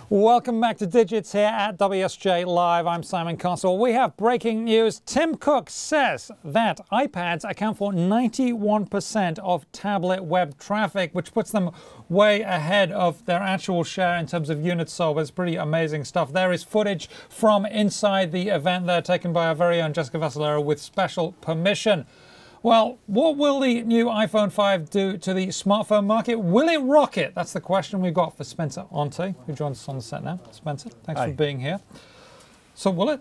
Welcome back to Digits here at WSJ Live. I'm Simon Constable. We have breaking news. Tim Cook says that iPads account for 91% of tablet web traffic, which puts them way ahead of their actual share in terms of units sold. It's pretty amazing stuff. There is footage from inside the event there taken by our very own Jessica Vassalero with special permission. Well, what will the new iPhone 5 do to the smartphone market? Will it rock it? That's the question we've got for Spencer Ante, who joins us on the set now. Spencer, thanks for being here. So will it?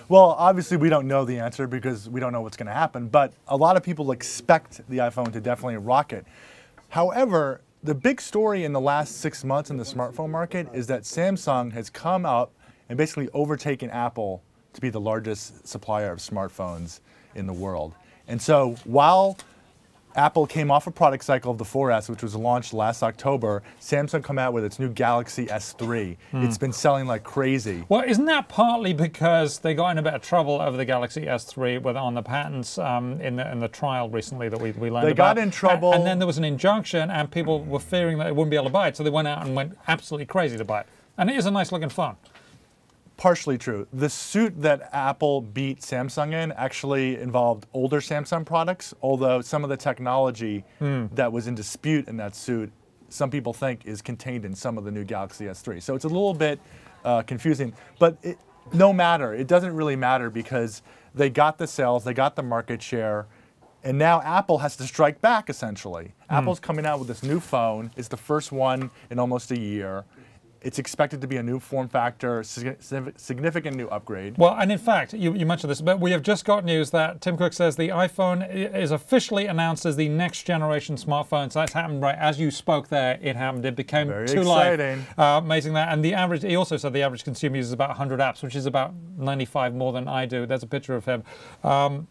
Well, obviously we don't know the answer because we don't know what's going to happen, but a lot of people expect the iPhone to definitely rock it. However, the big story in the last 6 months in the smartphone market is that Samsung has come up and basically overtaken Apple to be the largest supplier of smartphones in the world. And so while Apple came off a product cycle of the 4S, which was launched last October, Samsung come out with its new Galaxy S3. It's been selling like crazy. Well, isn't that partly because they got in a bit of trouble over the Galaxy S3 on the patents in the trial recently that we learned about? They got in trouble. And then there was an injunction, and people were fearing that they wouldn't be able to buy it, so they went out and went absolutely crazy to buy it. And it is a nice looking phone. Partially true. The suit that Apple beat Samsung in actually involved older Samsung products, although some of the technology that was in dispute in that suit, some people think is contained in some of the new Galaxy S3. So it's a little bit confusing, but no matter. It doesn't really matter because they got the sales, they got the market share, and now Apple has to strike back, essentially. Apple's coming out with this new phone. It's the first one in almost a year. It's expected to be a new form factor, significant new upgrade. Well, and in fact, you mentioned this, but we have just got news that Tim Cook says the iPhone is officially announced as the next generation smartphone. So that's happened right as you spoke there. It happened. It became too light. Amazing that. And the average, he also said the average consumer uses about 100 apps, which is about 95 more than I do. There's a picture of him.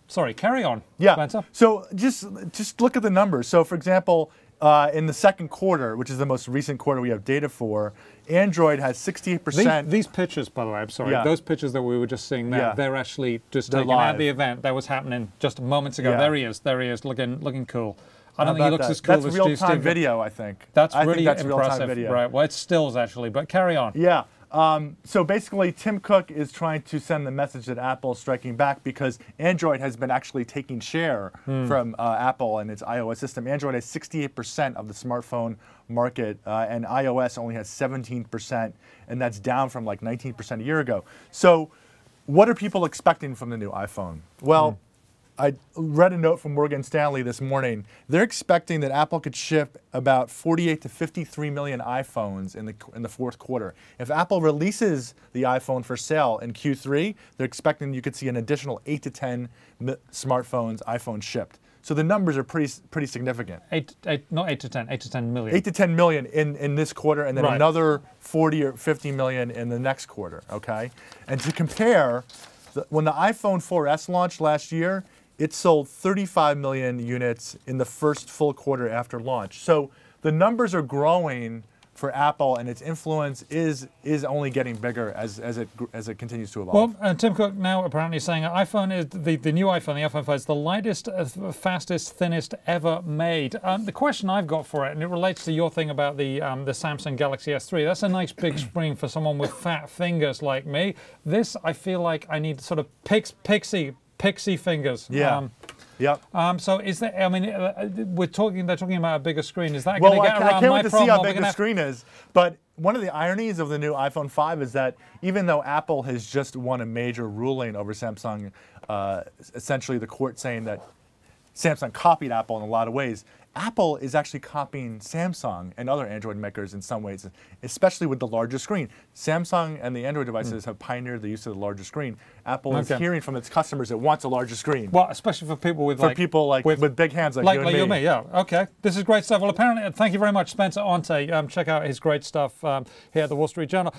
Sorry, carry on, Spencer. So just look at the numbers. So for example, in the second quarter, which is the most recent quarter we have data for, Android has 68%. These pictures, by the way, I'm sorry, those pictures that we were just seeing there, they're actually just taken live. out of the event. That was happening just moments ago. There he is, looking cool. I don't think he looks as cool as That's real-time video, I think. That's really that's impressive. Video. Right, well, it's stills actually, but carry on. Yeah. So basically, Tim Cook is trying to send the message that Apple is striking back because Android has been actually taking share from Apple and its iOS system. Android has 68% of the smartphone market, and iOS only has 17%, and that's down from like 19% a year ago. So what are people expecting from the new iPhone? Well, I read a note from Morgan Stanley this morning. They're expecting that Apple could ship about 48 to 53 million iPhones in the fourth quarter. If Apple releases the iPhone for sale in Q3, they're expecting you could see an additional 8 to 10 smartphones, iPhones shipped. So the numbers are pretty significant. Not 8 to 10, 8 to 10 million. 8 to 10 million in this quarter, and then another 40 or 50 million in the next quarter. Okay, and to compare, when the iPhone 4S launched last year, it sold 35 million units in the first full quarter after launch. So the numbers are growing for Apple, and its influence is only getting bigger as it continues to evolve. Well, Tim Cook now apparently saying iPhone is the new iPhone, the iPhone 5 is the lightest, fastest, thinnest ever made. The question I've got for it, and it relates to your thing about the Samsung Galaxy S3. That's a nice big screen for someone with fat fingers like me. This, I feel like I need sort of pixie fingers. Yeah. So is that? I mean, they're talking about a bigger screen. Is that going to get around my problem? I can't wait to see how big the screen is. But one of the ironies of the new iPhone 5 is that even though Apple has just won a major ruling over Samsung, essentially the court saying that Samsung copied Apple in a lot of ways, Apple is actually copying Samsung and other Android makers in some ways, especially with the larger screen. Samsung and the Android devices have pioneered the use of the larger screen. Apple is hearing from its customers it wants a larger screen. Well, especially for people with with big hands like you and me. Yeah, okay. This is great stuff. Well, apparently, thank you very much, Spencer Ante. Check out his great stuff here at the Wall Street Journal.